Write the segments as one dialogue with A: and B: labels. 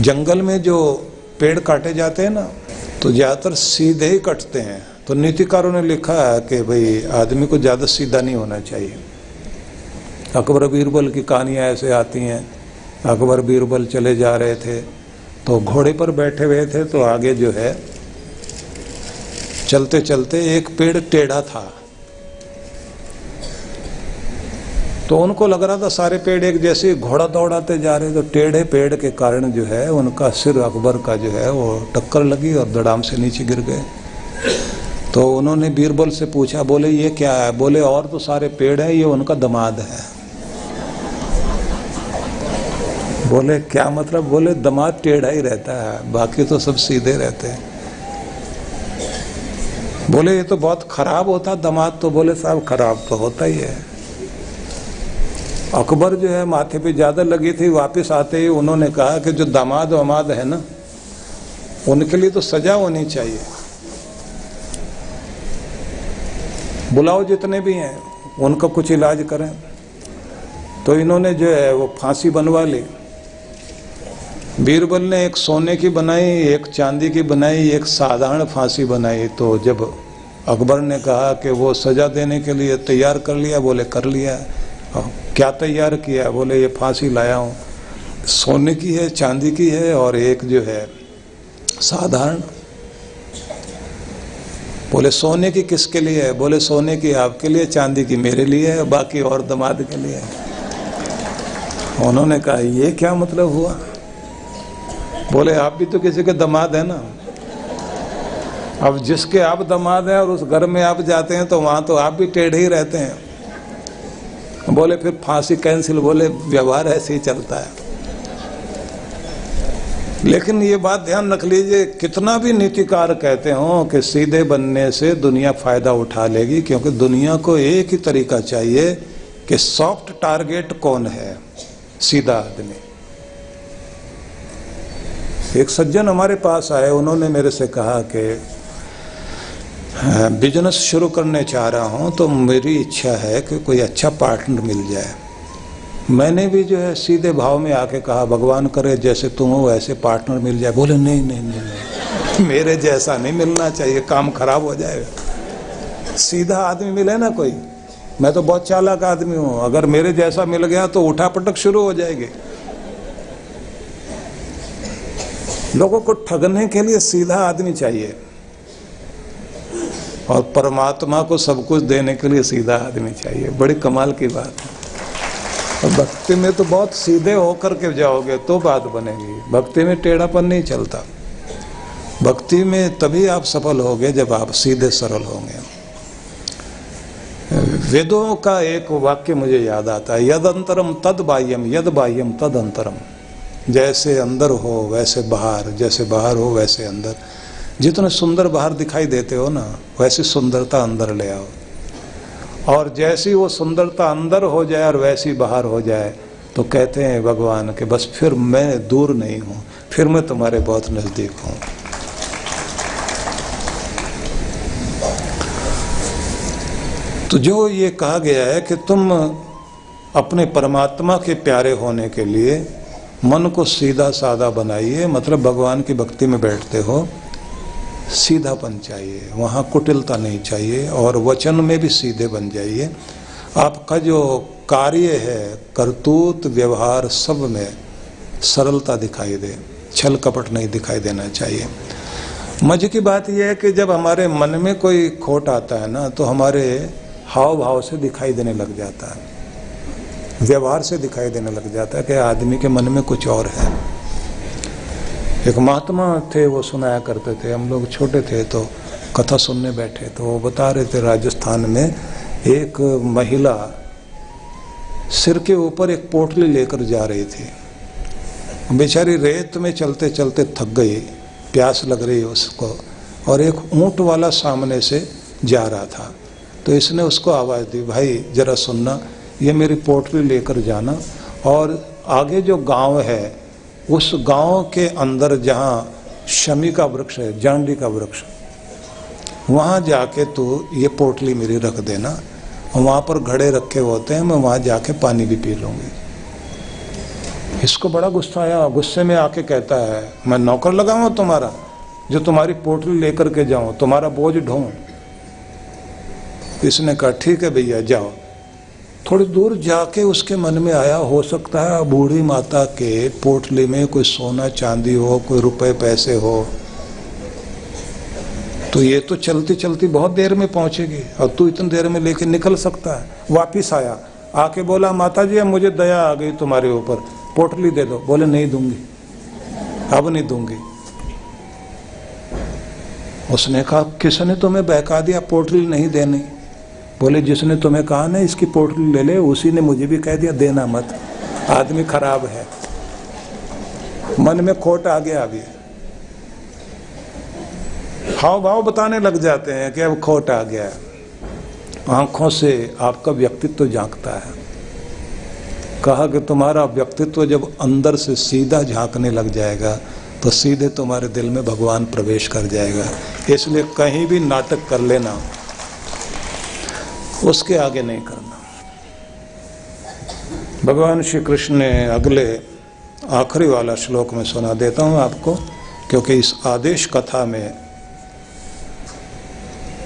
A: जंगल में जो पेड़ काटे जाते हैं ना, तो ज़्यादातर सीधे ही कटते हैं। तो नीतिकारों ने लिखा है कि भाई आदमी को ज़्यादा सीधा नहीं होना चाहिए। अकबर बीरबल की कहानियाँ ऐसे आती हैं। अकबर बीरबल चले जा रहे थे तो घोड़े पर बैठे हुए थे, तो आगे जो है चलते चलते एक पेड़ टेढ़ा था। तो उनको लग रहा था सारे पेड़ एक जैसे, घोड़ा दौड़ाते जा रहे, तो टेढ़े पेड़ के कारण जो है उनका सिर अकबर का जो है वो टक्कर लगी और धड़ाम से नीचे गिर गए। तो उन्होंने बीरबल से पूछा, बोले ये क्या है? बोले और तो सारे पेड़ है, ये उनका दामाद है। बोले क्या मतलब? बोले दामाद टेढ़ा ही रहता है, बाकी तो सब सीधे रहते हैं। बोले ये तो बहुत खराब होता दामाद। तो बोले साहब खराब तो होता ही है। अकबर जो है माथे पे ज्यादा लगी थी, वापस आते ही उन्होंने कहा कि जो दामाद वमाद है ना, उनके लिए तो सजा होनी चाहिए। बुलाओ जितने भी हैं, उनका कुछ इलाज करें। तो इन्होंने जो है वो फांसी बनवा ली। बीरबल ने एक सोने की बनाई, एक चांदी की बनाई, एक साधारण फांसी बनाई। तो जब अकबर ने कहा कि वो सजा देने के लिए तैयार कर लिया, बोले कर लिया। क्या तैयार किया? बोले ये फांसी लाया हूँ, सोने की है, चांदी की है और एक जो है साधारण। बोले सोने की किसके लिए है? बोले सोने की आपके लिए, चांदी की मेरे लिए है, बाकी और दामाद के लिए है। उन्होंने कहा ये क्या मतलब हुआ? बोले आप भी तो किसी के दामाद है ना। अब जिसके आप दामाद हैं और उस घर में आप जाते हैं तो वहां तो आप भी टेढ़े ही रहते हैं। बोले फिर फांसी कैंसिल। बोले व्यवहार ऐसे ही चलता है। लेकिन ये बात ध्यान रख लीजिए, कितना भी नीतिकार कहते हो कि सीधे बनने से दुनिया फायदा उठा लेगी, क्योंकि दुनिया को एक ही तरीका चाहिए कि सॉफ्ट टारगेट कौन है? सीधा आदमी। एक सज्जन हमारे पास आए, उन्होंने मेरे से कहा कि बिजनेस शुरू करने चाह रहा हूं, तो मेरी इच्छा है कि कोई अच्छा पार्टनर मिल जाए। मैंने भी जो है सीधे भाव में आके कहा, भगवान करे जैसे तुम हो वैसे पार्टनर मिल जाए। बोले नहीं नहीं नहीं, नहीं। मेरे जैसा नहीं मिलना चाहिए, काम खराब हो जाएगा। सीधा आदमी मिले ना कोई। मैं तो बहुत चालाक आदमी हूं, अगर मेरे जैसा मिल गया तो उठापटक शुरू हो जाएगी। लोगों को ठगने के लिए सीधा आदमी चाहिए और परमात्मा को सब कुछ देने के लिए सीधा आदमी चाहिए। बड़ी कमाल की बात है। और भक्ति में तो बहुत सीधे होकर के जाओगे तो बात बनेगी। भक्ति में टेढ़ापन नहीं चलता। भक्ति में तभी आप सफल होगे जब आप सीधे सरल होंगे। वेदों का एक वाक्य मुझे याद आता है, यद अंतरम तद बाह्यम, यद बाह्यम तद अंतरम। जैसे अंदर हो वैसे बाहर, जैसे बाहर हो वैसे अंदर। जितने सुंदर बाहर दिखाई देते हो ना, वैसी सुंदरता अंदर ले आओ। और जैसी वो सुंदरता अंदर हो जाए और वैसी बाहर हो जाए, तो कहते हैं भगवान के बस फिर मैं दूर नहीं हूँ, फिर मैं तुम्हारे बहुत नजदीक हूँ। तो जो ये कहा गया है कि तुम अपने परमात्मा के प्यारे होने के लिए मन को सीधा साधा बनाइए, मतलब भगवान की भक्ति में बैठते हो, सीधापन चाहिए, वहाँ कुटिलता नहीं चाहिए, और वचन में भी सीधे बन जाइए। आपका जो कार्य है, करतूत व्यवहार सब में सरलता दिखाई दे, छल कपट नहीं दिखाई देना चाहिए। मजे की बात यह है कि जब हमारे मन में कोई खोट आता है ना, तो हमारे हाव भाव से दिखाई देने लग जाता है, व्यवहार से दिखाई देने लग जाता है कि आदमी के मन में कुछ और है। एक महात्मा थे, वो सुनाया करते थे। हम लोग छोटे थे तो कथा सुनने बैठे, तो वो बता रहे थे राजस्थान में एक महिला सिर के ऊपर एक पोटली लेकर जा रही थी। बेचारी रेत में चलते चलते थक गई, प्यास लग रही उसको, और एक ऊंट वाला सामने से जा रहा था। तो इसने उसको आवाज़ दी, भाई जरा सुनना, ये मेरी पोटली लेकर जाना, और आगे जो गांव है उस गांव के अंदर जहाँ शमी का वृक्ष है, जांडी का वृक्ष, वहाँ जाके तो ये पोटली मेरी रख देना, वहाँ पर घड़े रखे होते हैं, मैं वहाँ जाके पानी भी पी लूँगी। इसको बड़ा गुस्सा आया, गुस्से में आके कहता है मैं नौकर लगाऊं तुम्हारा जो तुम्हारी पोटली लेकर के जाऊं, तुम्हारा बोझ ढोऊं। इसने कहा ठीक है भैया जाओ। थोड़ी दूर जाके उसके मन में आया हो सकता है बूढ़ी माता के पोटली में कोई सोना चांदी हो, कोई रुपए पैसे हो, तो ये तो चलती चलती बहुत देर में पहुंचेगी और तू इतनी देर में लेके निकल सकता है। वापिस आया, आके बोला माता जी अब मुझे दया आ गई तुम्हारे ऊपर, पोटली दे दो। बोले नहीं दूंगी, अब नहीं दूंगी। उसने कहा किसने तुम्हें बहका दिया पोटली नहीं देनी? बोले जिसने तुम्हें कहा ना इसकी पोटली ले ले, उसी ने मुझे भी कह दिया देना मत। आदमी खराब है, मन में खोट आ गया। अभी हाव भाव बताने लग जाते हैं कि अब खोट आ गया। आंखों से आपका व्यक्तित्व झांकता है। कहा कि तुम्हारा व्यक्तित्व जब अंदर से सीधा झांकने लग जाएगा तो सीधे तुम्हारे दिल में भगवान प्रवेश कर जाएगा। इसलिए कहीं भी नाटक कर लेना, उसके आगे नहीं करना। भगवान श्री कृष्ण ने अगले आखिरी वाला श्लोक में सुना देता हूं आपको, क्योंकि इस आदेश कथा में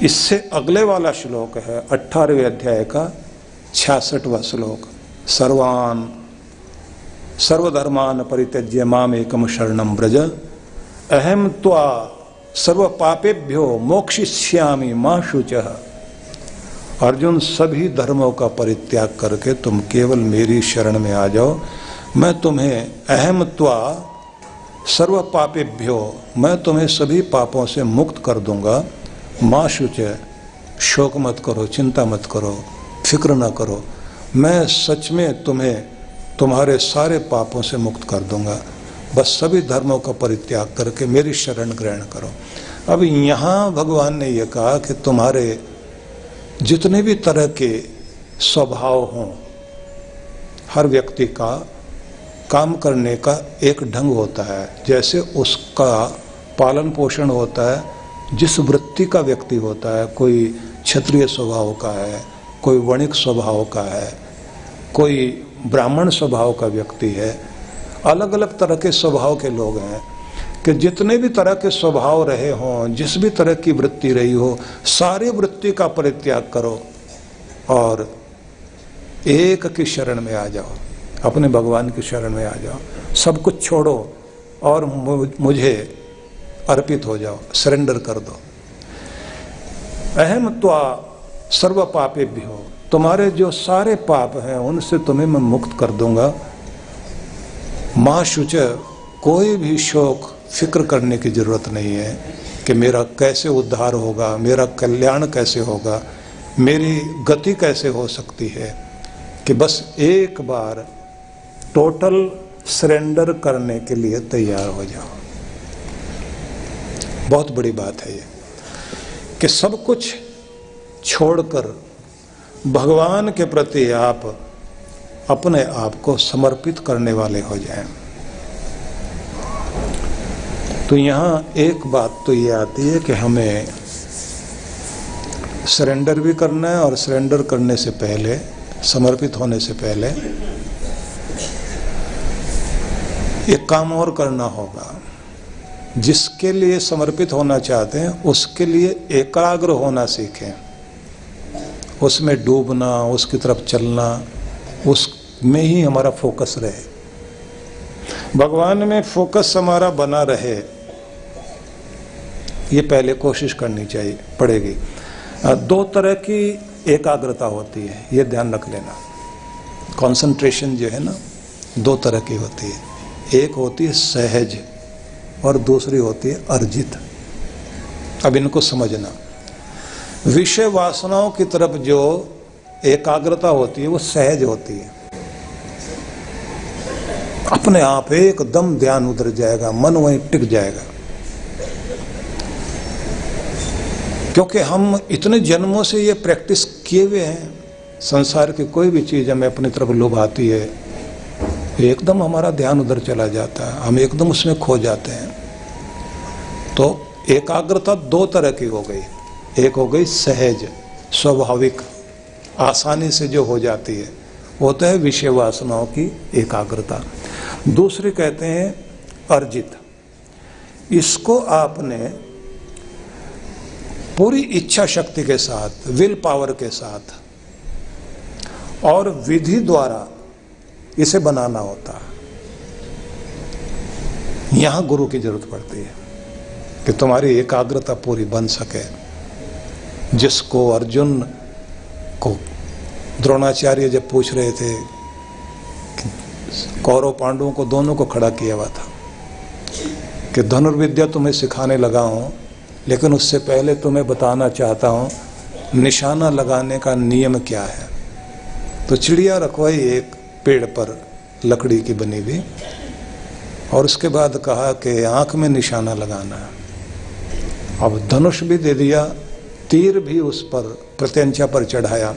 A: इससे अगले वाला श्लोक है 18वें अध्याय का 66वां श्लोक। सर्वधर्मान परित्यज्य माम एकम शरणम व्रज अहम त्वा सर्व पापेभ्यो मोक्षयिष्यामि मा शुचः। अर्जुन सभी धर्मों का परित्याग करके तुम केवल मेरी शरण में आ जाओ, मैं तुम्हें अहम त्वा सर्व पापेभ्यो, मैं तुम्हें सभी पापों से मुक्त कर दूंगा। माँ शुचः, शोक मत करो, चिंता मत करो, फिक्र ना करो, मैं सच में तुम्हें तुम्हारे सारे पापों से मुक्त कर दूंगा। बस सभी धर्मों का परित्याग करके मेरी शरण ग्रहण करो। अब यहाँ भगवान ने यह कहा कि तुम्हारे जितने भी तरह के स्वभाव हों, हर व्यक्ति का काम करने का एक ढंग होता है, जैसे उसका पालन पोषण होता है, जिस वृत्ति का व्यक्ति होता है। कोई क्षत्रिय स्वभाव का है, कोई वणिक स्वभाव का है, कोई ब्राह्मण स्वभाव का व्यक्ति है। अलग अलग तरह के स्वभाव के लोग हैं कि जितने भी तरह के स्वभाव रहे हों, जिस भी तरह की वृत्ति रही हो, सारी वृत्ति का परित्याग करो और एक की शरण में आ जाओ, अपने भगवान की शरण में आ जाओ। सब कुछ छोड़ो और मुझे अर्पित हो जाओ, सरेंडर कर दो। अहम त्वा सर्व पापेभ्यो, तुम्हारे जो सारे पाप हैं उनसे तुम्हें मैं मुक्त कर दूंगा। माँ शुचः, कोई भी शोक फिक्र करने की जरूरत नहीं है कि मेरा कैसे उद्धार होगा, मेरा कल्याण कैसे होगा, मेरी गति कैसे हो सकती है। कि बस एक बार टोटल सरेंडर करने के लिए तैयार हो जाओ। बहुत बड़ी बात है ये कि सब कुछ छोड़कर भगवान के प्रति आप अपने आप को समर्पित करने वाले हो जाएं। तो यहाँ एक बात तो ये आती है कि हमें सरेंडर भी करना है और सरेंडर करने से पहले, समर्पित होने से पहले एक काम और करना होगा। जिसके लिए समर्पित होना चाहते हैं उसके लिए एकाग्र होना सीखें, उसमें डूबना, उसकी तरफ चलना, उसमें ही हमारा फोकस रहे, भगवान में फोकस हमारा बना रहे, ये पहले कोशिश करनी चाहिए पड़ेगी। दो तरह की एकाग्रता होती है, ये ध्यान रख लेना। कंसंट्रेशन जो है ना, दो तरह की होती है। एक होती है सहज और दूसरी होती है अर्जित। अब इनको समझना। विषय वासनाओं की तरफ जो एकाग्रता होती है वो सहज होती है, अपने आप एकदम ध्यान उधर जाएगा, मन वहीं टिक जाएगा। क्योंकि हम इतने जन्मों से ये प्रैक्टिस किए हुए हैं, संसार की कोई भी चीज हमें अपनी तरफ लुभाती है, एकदम हमारा ध्यान उधर चला जाता है, हम एकदम उसमें खो जाते हैं। तो एकाग्रता दो तरह की हो गई। एक हो गई सहज, स्वाभाविक, आसानी से जो हो जाती है, वो तो है विषय वासनाओं की एकाग्रता। दूसरी कहते हैं अर्जित। इसको आपने पूरी इच्छा शक्ति के साथ, विल पावर के साथ और विधि द्वारा इसे बनाना होता है। यहां गुरु की जरूरत पड़ती है कि तुम्हारी एकाग्रता पूरी बन सके। जिसको अर्जुन को द्रोणाचार्य जब पूछ रहे थे, कौरव पांडवों को दोनों को खड़ा किया हुआ था कि धनुर्विद्या तुम्हें सिखाने लगा हूं, लेकिन उससे पहले तुम्हें बताना चाहता हूं निशाना लगाने का नियम क्या है। तो चिड़िया रखवाई एक पेड़ पर लकड़ी की बनी हुई, और उसके बाद कहा कि आंख में निशाना लगाना है। अब धनुष भी दे दिया, तीर भी उस पर प्रत्यंचा पर चढ़ाया।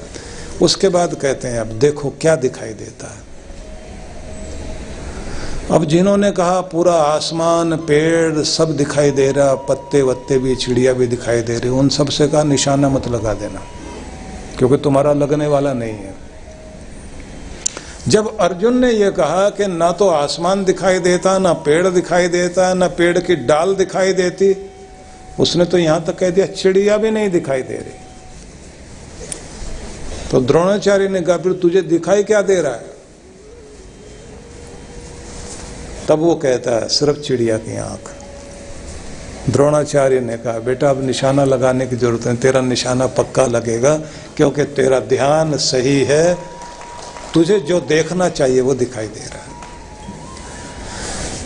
A: उसके बाद कहते हैं अब देखो क्या दिखाई देता है। अब जिन्होंने कहा पूरा आसमान, पेड़ सब दिखाई दे रहा, पत्ते वत्ते भी, चिड़िया भी दिखाई दे रही, उन सब से कहा निशाना मत लगा देना, क्योंकि तुम्हारा लगने वाला नहीं है। जब अर्जुन ने यह कहा कि ना तो आसमान दिखाई देता, ना पेड़ दिखाई देता, ना पेड़ की डाल दिखाई देती, उसने तो यहां तक कह दिया चिड़िया भी नहीं दिखाई दे रही। तो द्रोणाचार्य ने कहा फिर तुझे दिखाई क्या दे रहा है? तब वो कहता है सिर्फ चिड़िया की आंख। द्रोणाचार्य ने कहा बेटा अब निशाना लगाने की जरूरत है, तेरा निशाना पक्का लगेगा क्योंकि तेरा ध्यान सही है, तुझे जो देखना चाहिए वो दिखाई दे रहा है।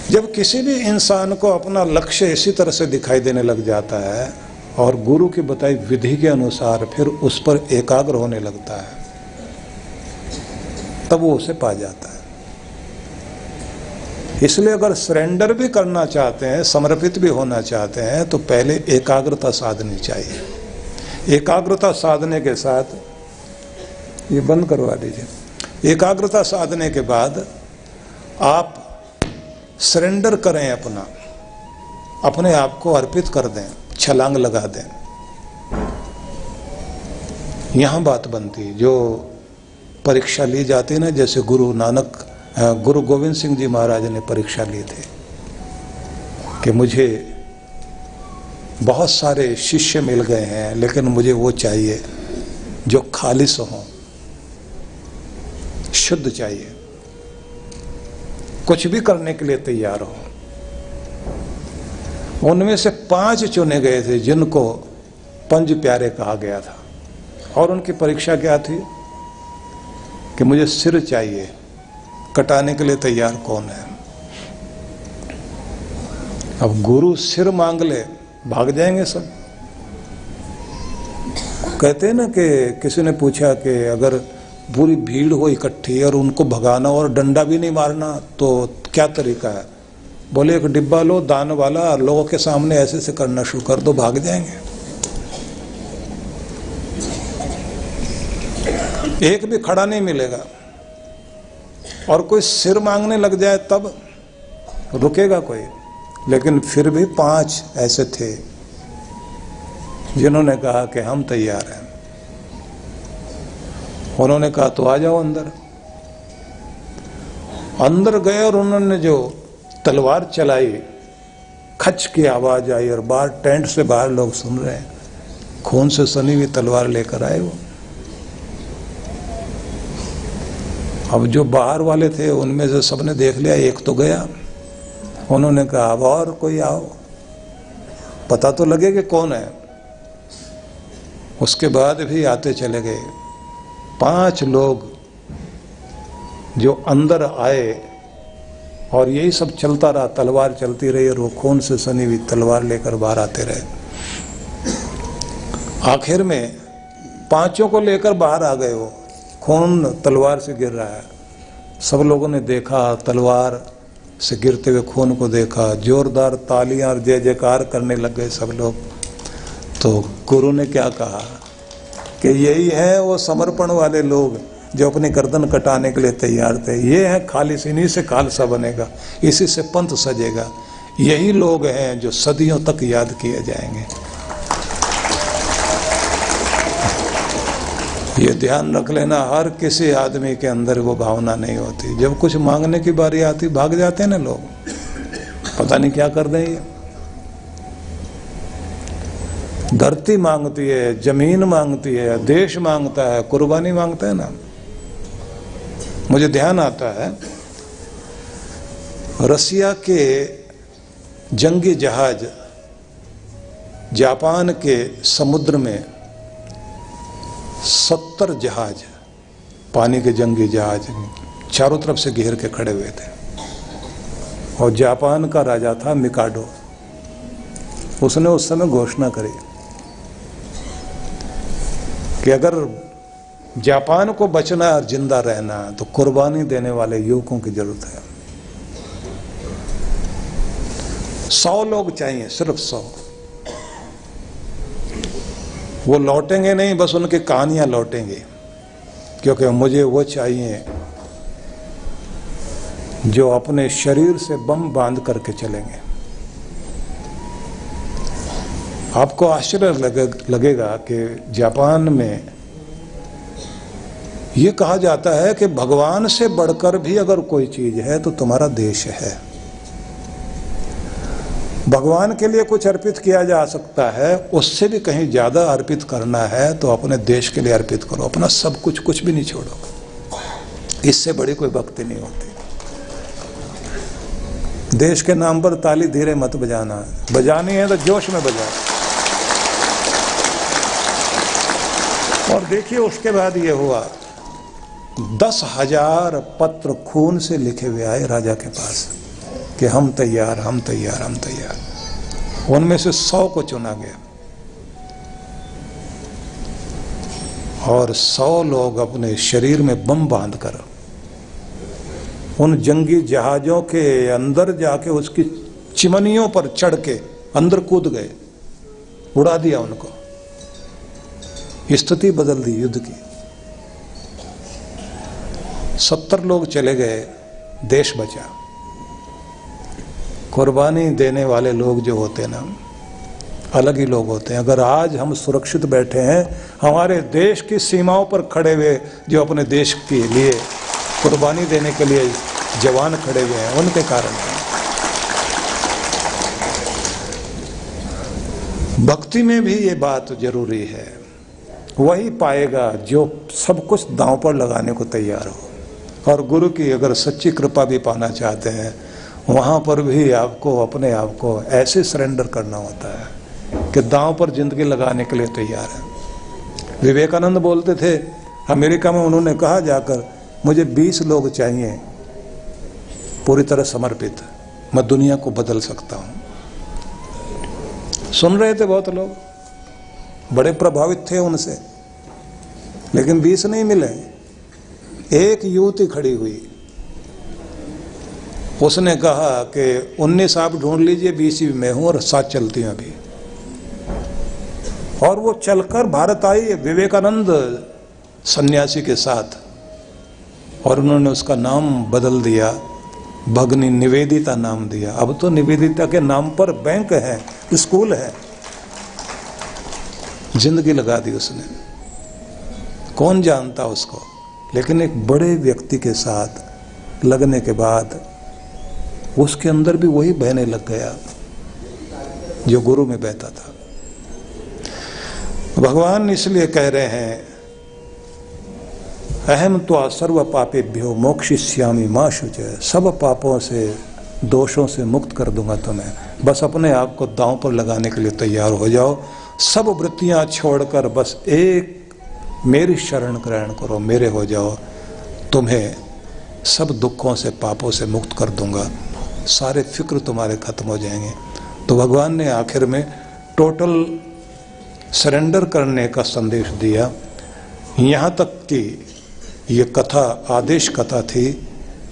A: जब किसी भी इंसान को अपना लक्ष्य इसी तरह से दिखाई देने लग जाता है और गुरु की बताई विधि के अनुसार फिर उस पर एकाग्र होने लगता है, तब वो उसे पा जाता है। इसलिए अगर सरेंडर भी करना चाहते हैं, समर्पित भी होना चाहते हैं, तो पहले एकाग्रता साधनी चाहिए। एकाग्रता साधने के साथ, ये बंद करवा दीजिए, एकाग्रता साधने के बाद आप सरेंडर करें, अपने आप को अर्पित कर दें, छलांग लगा दें। यहां बात बनती जो परीक्षा ली जाती ना, जैसे गुरु गोविंद सिंह जी महाराज ने परीक्षा ली थी कि मुझे बहुत सारे शिष्य मिल गए हैं, लेकिन मुझे वो चाहिए जो खालिस हों, शुद्ध चाहिए, कुछ भी करने के लिए तैयार हो। उनमें से 5 चुने गए थे जिनको पंज प्यारे कहा गया था, और उनकी परीक्षा क्या थी कि मुझे सिर चाहिए, कटाने के लिए तैयार कौन है। अब गुरु सिर मांग ले, भाग जाएंगे सब। कहते हैं ना कि किसी ने पूछा कि अगर पूरी भीड़ हो इकट्ठी और उनको भगाना और डंडा भी नहीं मारना तो क्या तरीका है? बोले एक डिब्बा लो दान वाला, लोगों के सामने ऐसे से करना शुरू कर दो, भाग जाएंगे। एक भी खड़ा नहीं मिलेगा। और कोई सिर मांगने लग जाए तब रुकेगा कोई। लेकिन फिर भी 5 ऐसे थे जिन्होंने कहा कि हम तैयार हैं। उन्होंने कहा तो आ जाओ अंदर। अंदर गए और उन्होंने जो तलवार चलाई, खच की आवाज आई और बाहर टेंट से बाहर लोग सुन रहे हैं, खून से सनी हुई तलवार लेकर आए वो। अब जो बाहर वाले थे उनमें से सबने देख लिया, एक तो गया। उन्होंने कहा अब और कोई आओ, पता तो लगे कि कौन है। उसके बाद भी आते चले गए। 5 लोग जो अंदर आए और यही सब चलता रहा, तलवार चलती रही और वो खून से सनी हुई तलवार लेकर बाहर आते रहे। आखिर में 5 को लेकर बाहर आ गए। वो खून तलवार से गिर रहा है। सब लोगों ने देखा, तलवार से गिरते हुए खून को देखा, जोरदार तालियां और जय जयकार करने लग गए सब लोग। तो गुरु ने क्या कहा कि यही है वो समर्पण वाले लोग जो अपनी गर्दन कटाने के लिए तैयार थे। ये है खालिस, इन्हीं से खालसा बनेगा, इसी से पंथ सजेगा। यही लोग हैं जो सदियों तक याद किए जाएंगे। ये ध्यान रख लेना, हर किसी आदमी के अंदर वो भावना नहीं होती। जब कुछ मांगने की बारी आती भाग जाते हैं ना लोग, पता नहीं क्या कर दें। धरती मांगती है, जमीन मांगती है, देश मांगता है, कुर्बानी मांगता है ना। मुझे ध्यान आता है रसिया के जंगी जहाज जापान के समुद्र में 70 जहाज, पानी के जंगी जहाज चारों तरफ से घेर के खड़े हुए थे। और जापान का राजा था मिकाडो। उसने उस समय घोषणा करी कि अगर जापान को बचना और जिंदा रहना तो कुर्बानी देने वाले युवकों की जरूरत है। 100 लोग चाहिए, सिर्फ 100। वो लौटेंगे नहीं, बस उनकी कहानियां लौटेंगी, क्योंकि मुझे वो चाहिए जो अपने शरीर से बम बांध करके चलेंगे। आपको आश्चर्य लगेगा कि जापान में ये कहा जाता है कि भगवान से बढ़कर भी अगर कोई चीज है तो तुम्हारा देश है। भगवान के लिए कुछ अर्पित किया जा सकता है, उससे भी कहीं ज्यादा अर्पित करना है तो अपने देश के लिए अर्पित करो। अपना सब कुछ, कुछ भी नहीं छोड़ो। इससे बड़ी कोई भक्ति नहीं होती। देश के नाम पर ताली धीरे मत बजाना, बजानी है तो जोश में बजाओ। और देखिए उसके बाद ये हुआ, 10,000 पत्र खून से लिखे हुए आए राजा के पास कि हम तैयार, हम तैयार, हम तैयार। उनमें से 100 को चुना गया और 100 लोग अपने शरीर में बम बांधकर उन जंगी जहाजों के अंदर जाके उसकी चिमनियों पर चढ़ के अंदर कूद गए, उड़ा दिया उनको। स्थिति बदल दी युद्ध की। 70 लोग चले गए, देश बचा। कुर्बानी देने वाले लोग जो होते हैं ना, अलग ही लोग होते हैं। अगर आज हम सुरक्षित बैठे हैं, हमारे देश की सीमाओं पर खड़े हुए जो अपने देश के लिए कुर्बानी देने के लिए जवान खड़े हुए हैं, उनके कारण है। भक्ति में भी ये बात जरूरी है। वही पाएगा जो सब कुछ दांव पर लगाने को तैयार हो। और गुरु की अगर सच्ची कृपा भी पाना चाहते हैं, वहां पर भी आपको अपने आप को ऐसे सरेंडर करना होता है कि दांव पर जिंदगी लगाने के लिए तैयार है। विवेकानंद बोलते थे, अमेरिका में उन्होंने कहा जाकर, मुझे 20 लोग चाहिए पूरी तरह समर्पित, मैं दुनिया को बदल सकता हूं। सुन रहे थे बहुत लोग, बड़े प्रभावित थे उनसे, लेकिन 20 नहीं मिले। एक युवती खड़ी हुई, उसने कहा कि 19 आप ढूंढ लीजिए, 20 ही मैं हूं और साथ चलती हूं अभी। और वो चलकर भारत आई विवेकानंद सन्यासी के साथ, और उन्होंने उसका नाम बदल दिया, भगनी निवेदिता नाम दिया। अब तो निवेदिता के नाम पर बैंक है, स्कूल है। जिंदगी लगा दी उसने, कौन जानता उसको। लेकिन एक बड़े व्यक्ति के साथ लगने के बाद उसके अंदर भी वही बहने लग गया जो गुरु में बहता था। भगवान इसलिए कह रहे हैं, अहम त्वा सर्व पापेभ्यो मोक्षयिष्यामि मा शुचय। सब पापों से, दोषों से मुक्त कर दूंगा तुम्हें, बस अपने आप को दांव पर लगाने के लिए तैयार हो जाओ। सब वृत्तियां छोड़कर बस एक मेरी शरण ग्रहण करो, मेरे हो जाओ, तुम्हें सब दुखों से, पापों से मुक्त कर दूंगा, सारे फिक्र तुम्हारे खत्म हो जाएंगे। तो भगवान ने आखिर में टोटल सरेंडर करने का संदेश दिया। यहाँ तक कि ये कथा आदेश कथा थी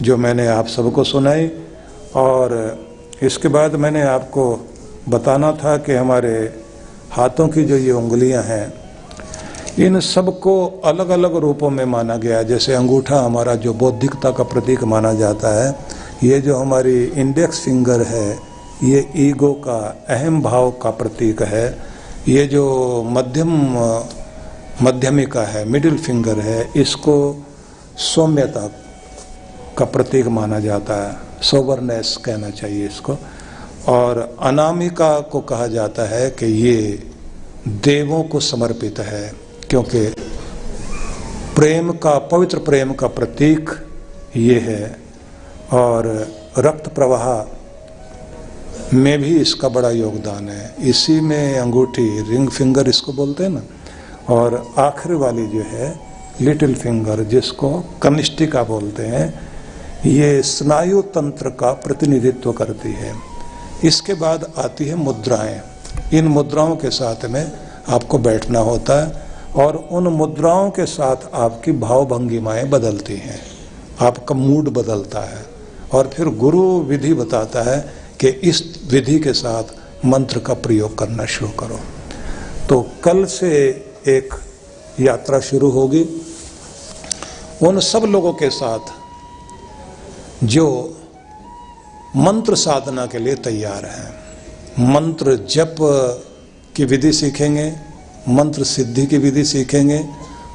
A: जो मैंने आप सबको सुनाई। और इसके बाद मैंने आपको बताना था कि हमारे हाथों की जो ये उंगलियां हैं, इन सबको अलग अलग रूपों में माना गया। जैसे अंगूठा हमारा जो बौद्धिकता का प्रतीक माना जाता है, ये जो हमारी इंडेक्स फिंगर है, ये ईगो का, अहम भाव का प्रतीक है। ये जो मध्यम मध्यमिका है, मिडिल फिंगर है, इसको सौम्यता का प्रतीक माना जाता है, सोबरनेस कहना चाहिए इसको। और अनामिका को कहा जाता है कि ये देवों को समर्पित है, क्योंकि प्रेम का, पवित्र प्रेम का प्रतीक ये है। और रक्त प्रवाह में भी इसका बड़ा योगदान है, इसी में अंगूठी, रिंग फिंगर इसको बोलते हैं ना। और आखिर वाली जो है लिटिल फिंगर, जिसको कनिष्ठिका बोलते हैं, ये स्नायु तंत्र का प्रतिनिधित्व करती है। इसके बाद आती है मुद्राएं। इन मुद्राओं के साथ में आपको बैठना होता है और उन मुद्राओं के साथ आपकी भाव भंगिमाएं बदलती हैं, आपका मूड बदलता है। और फिर गुरु विधि बताता है कि इस विधि के साथ मंत्र का प्रयोग करना शुरू करो। तो कल से एक यात्रा शुरू होगी उन सब लोगों के साथ जो मंत्र साधना के लिए तैयार हैं। मंत्र जप की विधि सीखेंगे, मंत्र सिद्धि की विधि सीखेंगे,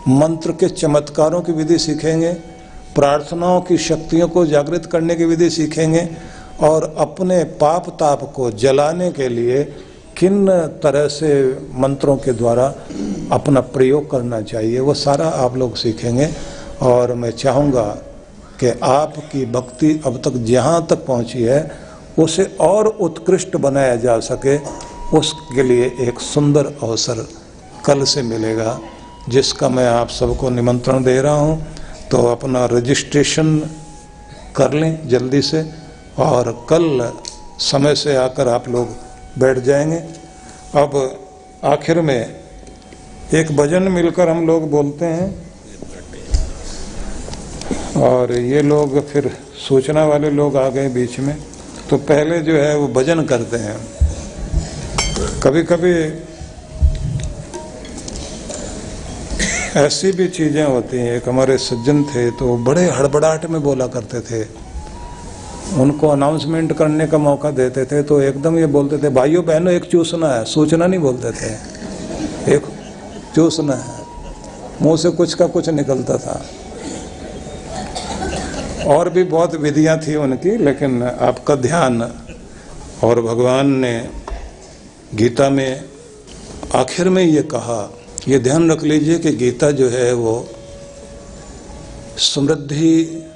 A: मंत्र के चमत्कारों की विधि सीखेंगे, प्रार्थनाओं की शक्तियों को जागृत करने की विधि सीखेंगे, और अपने पाप ताप को जलाने के लिए किन तरह से मंत्रों के द्वारा अपना प्रयोग करना चाहिए, वो सारा आप लोग सीखेंगे। और मैं चाहूँगा कि आपकी भक्ति अब तक जहाँ तक पहुँची है उसे और उत्कृष्ट बनाया जा सके, उसके लिए एक सुंदर अवसर कल से मिलेगा, जिसका मैं आप सबको निमंत्रण दे रहा हूँ। तो अपना रजिस्ट्रेशन कर लें जल्दी से, और कल समय से आकर आप लोग बैठ जाएंगे। अब आखिर में एक भजन मिलकर हम लोग बोलते हैं, और ये लोग फिर सूचना वाले लोग आ गए बीच में, तो पहले जो है वो भजन करते हैं। कभी कभी ऐसी भी चीज़ें होती हैं। एक हमारे सज्जन थे तो बड़े हड़बड़ाहट में बोला करते थे, उनको अनाउंसमेंट करने का मौका देते थे तो एकदम ये बोलते थे, भाइयों बहनों एक चूसना है, सूचना नहीं बोलते थे, एक चूसना है, मुंह से कुछ का कुछ निकलता था। और भी बहुत विधियां थी उनकी, लेकिन आपका ध्यान, और भगवान ने गीता में आखिर में ये कहा, ये ध्यान रख लीजिए कि गीता जो है वो समृद्धि,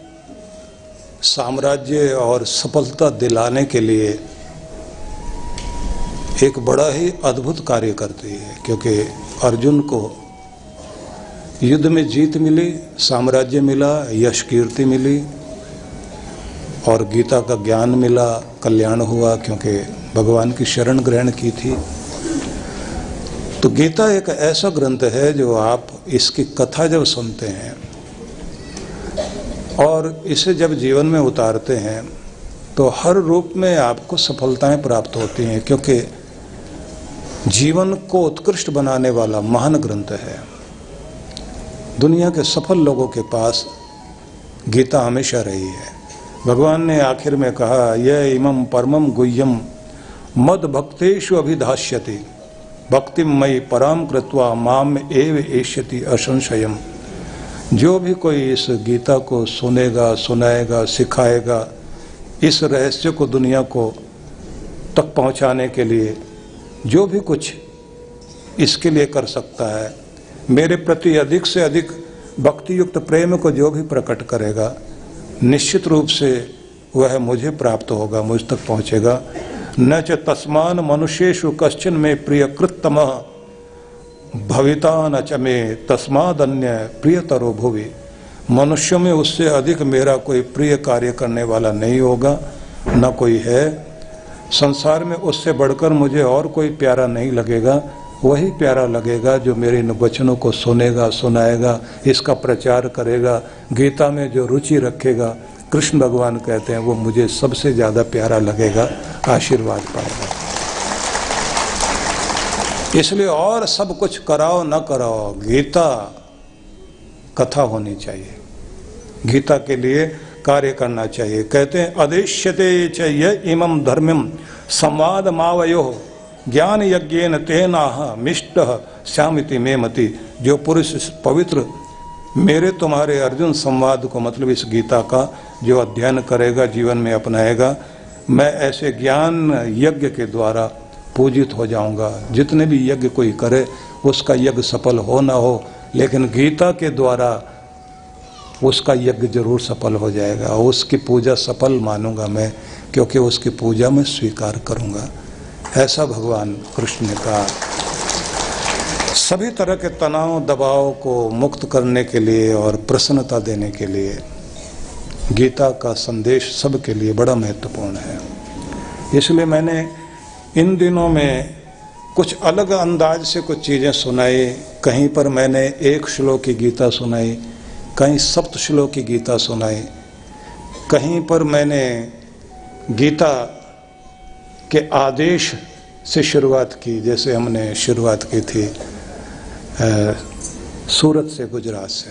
A: साम्राज्य और सफलता दिलाने के लिए एक बड़ा ही अद्भुत कार्य करती है। क्योंकि अर्जुन को युद्ध में जीत मिली, साम्राज्य मिला, यश कीर्ति मिली, और गीता का ज्ञान मिला, कल्याण हुआ, क्योंकि भगवान की शरण ग्रहण की थी। तो गीता एक ऐसा ग्रंथ है जो आप इसकी कथा जब सुनते हैं और इसे जब जीवन में उतारते हैं तो हर रूप में आपको सफलताएं प्राप्त होती हैं, क्योंकि जीवन को उत्कृष्ट बनाने वाला महान ग्रंथ है। दुनिया के सफल लोगों के पास गीता हमेशा रही है। भगवान ने आखिर में कहा, यह इमं परमं गुह्यम मद भक्तेषु अभिधास्यति भक्तिम मयि पराम कृत्वा माम एव एष्यति असंशयम। जो भी कोई इस गीता को सुनेगा, सुनाएगा, सिखाएगा, इस रहस्य को दुनिया को तक पहुंचाने के लिए जो भी कुछ इसके लिए कर सकता है, मेरे प्रति अधिक से अधिक भक्ति युक्त प्रेम को जो भी प्रकट करेगा, निश्चित रूप से वह मुझे प्राप्त होगा, मुझ तक पहुंचेगा। न च तस्मान मनुष्येषु कश्चन में प्रियकृततमः भविता न च मे तस्मादन्य प्रियतरो भुवि। मनुष्यों में उससे अधिक मेरा कोई प्रिय कार्य करने वाला नहीं होगा, न कोई है। संसार में उससे बढ़कर मुझे और कोई प्यारा नहीं लगेगा। वही प्यारा लगेगा जो मेरे इन वचनों को सुनेगा, सुनाएगा, इसका प्रचार करेगा, गीता में जो रुचि रखेगा। कृष्ण भगवान कहते हैं वो मुझे सबसे ज़्यादा प्यारा लगेगा, आशीर्वाद पाएगा। इसलिए और सब कुछ कराओ न कराओ, गीता कथा होनी चाहिए, गीता के लिए कार्य करना चाहिए। कहते हैं अदेश्यते च य इमं धर्मं संवाद मावयो ज्ञान यज्ञेन तेनाह मिष्ट श्यामिति मे मति। जो पुरुष पवित्र मेरे तुम्हारे अर्जुन संवाद को, मतलब इस गीता का जो अध्ययन करेगा, जीवन में अपनाएगा, मैं ऐसे ज्ञान यज्ञ के द्वारा पूजित हो जाऊंगा। जितने भी यज्ञ कोई करे उसका यज्ञ सफल हो ना हो, लेकिन गीता के द्वारा उसका यज्ञ जरूर सफल हो जाएगा। उसकी पूजा सफल मानूंगा मैं, क्योंकि उसकी पूजा मैं स्वीकार करूंगा। ऐसा भगवान कृष्ण ने कहा। सभी तरह के तनाव दबाव को मुक्त करने के लिए और प्रसन्नता देने के लिए गीता का संदेश सबके लिए बड़ा महत्वपूर्ण है। इसलिए मैंने इन दिनों में कुछ अलग अंदाज से कुछ चीज़ें सुनाई। कहीं पर मैंने 1 श्लोक की गीता सुनाई, कहीं 7 श्लोक की गीता सुनाई, कहीं पर मैंने गीता के आदेश से शुरुआत की, जैसे हमने शुरुआत की थी सूरत से, गुजरात से,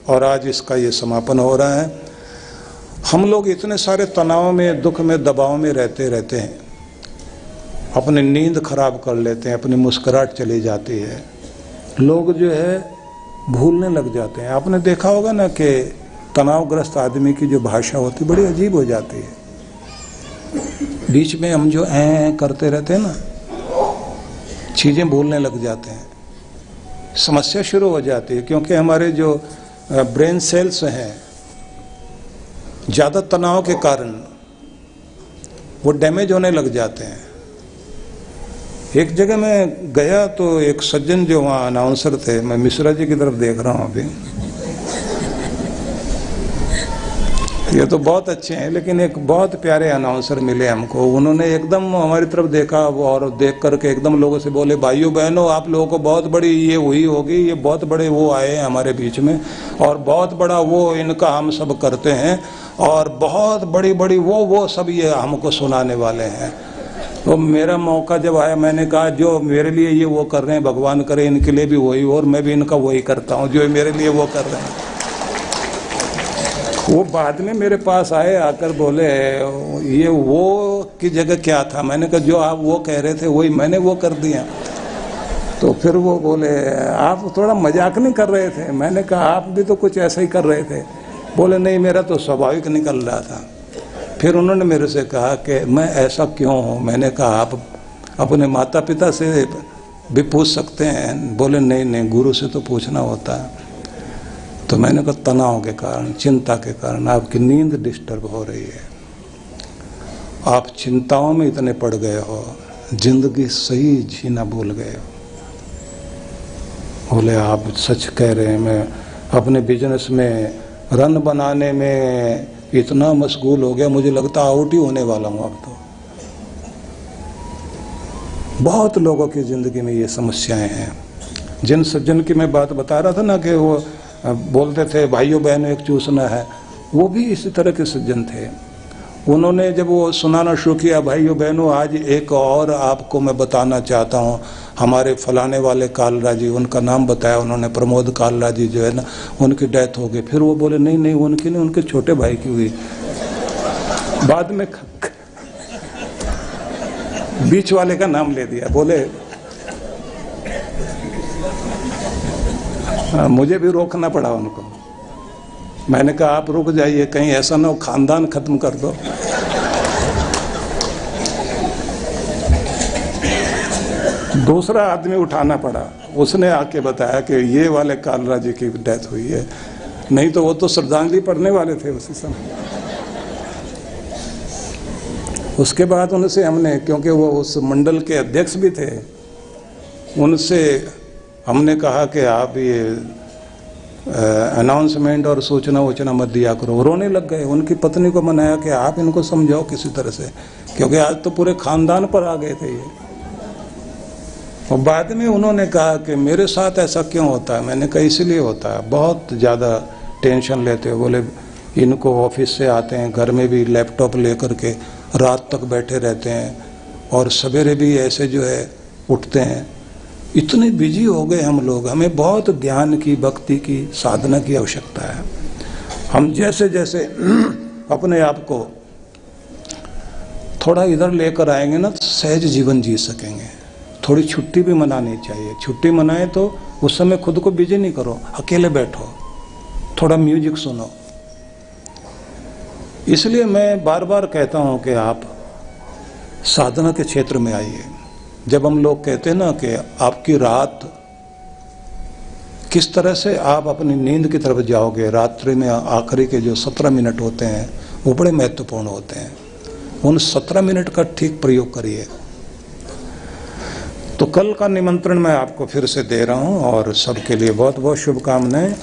A: और आज इसका ये समापन हो रहा है। हम लोग इतने सारे तनाव में, दुख में, दबाव में रहते हैं, अपनी नींद खराब कर लेते हैं, अपनी मुस्कुराहट चली जाती है, लोग जो है भूलने लग जाते हैं। आपने देखा होगा ना कि तनावग्रस्त आदमी की जो भाषा होती है बड़ी अजीब हो जाती है। बीच में हम जो करते रहते हैं ना, चीज़ें भूलने लग जाते हैं, समस्या शुरू हो जाती है, क्योंकि हमारे जो ब्रेन सेल्स हैं ज़्यादा तनाव के कारण वो डैमेज होने लग जाते हैं। एक जगह मैं गया तो एक सज्जन जो वहाँ अनाउंसर थे, मैं मिश्रा जी की तरफ देख रहा हूँ अभी, ये तो बहुत अच्छे हैं, लेकिन एक बहुत प्यारे अनाउंसर मिले हमको। उन्होंने एकदम हमारी तरफ देखा और देख करके एकदम लोगों से बोले, भाइयों बहनों, आप लोगों को बहुत बड़ी ये हुई होगी, ये बहुत बड़े वो आए हैं हमारे बीच में और बहुत बड़ा वो इनका हम सब करते हैं और बहुत बड़ी बड़ी वो सब ये हमको सुनाने वाले हैं। तो मेरा मौका जब आया, मैंने कहा जो मेरे लिए ये वो कर रहे हैं, भगवान करे इनके लिए भी वही, और मैं भी इनका वही करता हूँ जो मेरे लिए वो कर रहे हैं। वो बाद में मेरे पास आए, आकर बोले ये वो की जगह क्या था। मैंने कहा जो आप वो कह रहे थे वही मैंने वो कर दिया। तो फिर वो बोले आप थोड़ा मजाक नहीं कर रहे थे। मैंने कहा आप भी तो कुछ ऐसा ही कर रहे थे। बोले नहीं, मेरा तो स्वाभाविक निकल रहा था। फिर उन्होंने मेरे से कहा कि मैं ऐसा क्यों हूँ। मैंने कहा आप अपने माता पिता से भी पूछ सकते हैं। बोले नहीं, गुरु से तो पूछना होता है। तो मैंने कहा तनाव के कारण, चिंता के कारण आपकी नींद डिस्टर्ब हो रही है, आप चिंताओं में इतने पड़ गए हो, जिंदगी सही जीना भूल गए हो। बोले आप सच कह रहे हैं, मैं अपने बिजनेस में रन बनाने में इतना मशगूल हो गया, मुझे लगता आउट ही होने वाला हूँ अब तो। बहुत लोगों की जिंदगी में ये समस्याएं हैं। जिन सज्जन की मैं बात बता रहा था ना कि वो बोलते थे भाइयों बहनों एक चूसना है, वो भी इसी तरह के सज्जन थे। उन्होंने जब वो सुनाना शुरू किया, भाइयों बहनों आज एक और आपको मैं बताना चाहता हूँ, हमारे फलाने वाले कालरा जी, उनका नाम बताया उन्होंने, प्रमोद कालरा जी जो है ना, उनकी डेथ हो गई। फिर वो बोले नहीं उनकी नहीं, उनके छोटे भाई की हुई। बाद में बीच वाले का नाम ले दिया। बोले मुझे भी रोकना पड़ा उनको। मैंने कहा आप रुक जाइए, कहीं ऐसा ना हो खानदान खत्म कर दो। दूसरा आदमी उठाना पड़ा, उसने आके बताया कि ये वाले कालरा जी की डेथ हुई है। नहीं तो वो तो श्रद्धांजलि पढ़ने वाले थे उसी समय। उसके बाद उनसे हमने, क्योंकि वो उस मंडल के अध्यक्ष भी थे, उनसे हमने कहा कि आप ये अनाउंसमेंट और सूचना वोचना मत दिया करो। रोने लग गए। उनकी पत्नी को मनाया कि आप इनको समझाओ किसी तरह से, क्योंकि आज तो पूरे खानदान पर आ गए थे ये। और बाद में उन्होंने कहा कि मेरे साथ ऐसा क्यों होता है। मैंने कहा इसलिए होता है, बहुत ज़्यादा टेंशन लेते हो। बोले इनको ऑफिस से आते हैं, घर में भी लैपटॉप लेकर के रात तक बैठे रहते हैं और सवेरे भी ऐसे जो है उठते हैं। इतने बिजी हो गए हम लोग, हमें बहुत ज्ञान की, भक्ति की, साधना की आवश्यकता है। हम जैसे जैसे अपने आप को थोड़ा इधर लेकर आएंगे ना, तो सहज जीवन जी सकेंगे। थोड़ी छुट्टी भी मनानी चाहिए। छुट्टी मनाए तो उस समय खुद को बिजी नहीं करो, अकेले बैठो, थोड़ा म्यूजिक सुनो। इसलिए मैं बार बार कहता हूं कि आप साधना के क्षेत्र में आइए। जब हम लोग कहते हैं ना कि आपकी रात किस तरह से आप अपनी नींद की तरफ जाओगे, रात्रि में आखिरी के जो 17 मिनट होते हैं वो बड़े महत्वपूर्ण होते हैं। उन 17 मिनट का ठीक प्रयोग करिए। तो कल का निमंत्रण मैं आपको फिर से दे रहा हूं और सबके लिए बहुत बहुत शुभकामनाएं।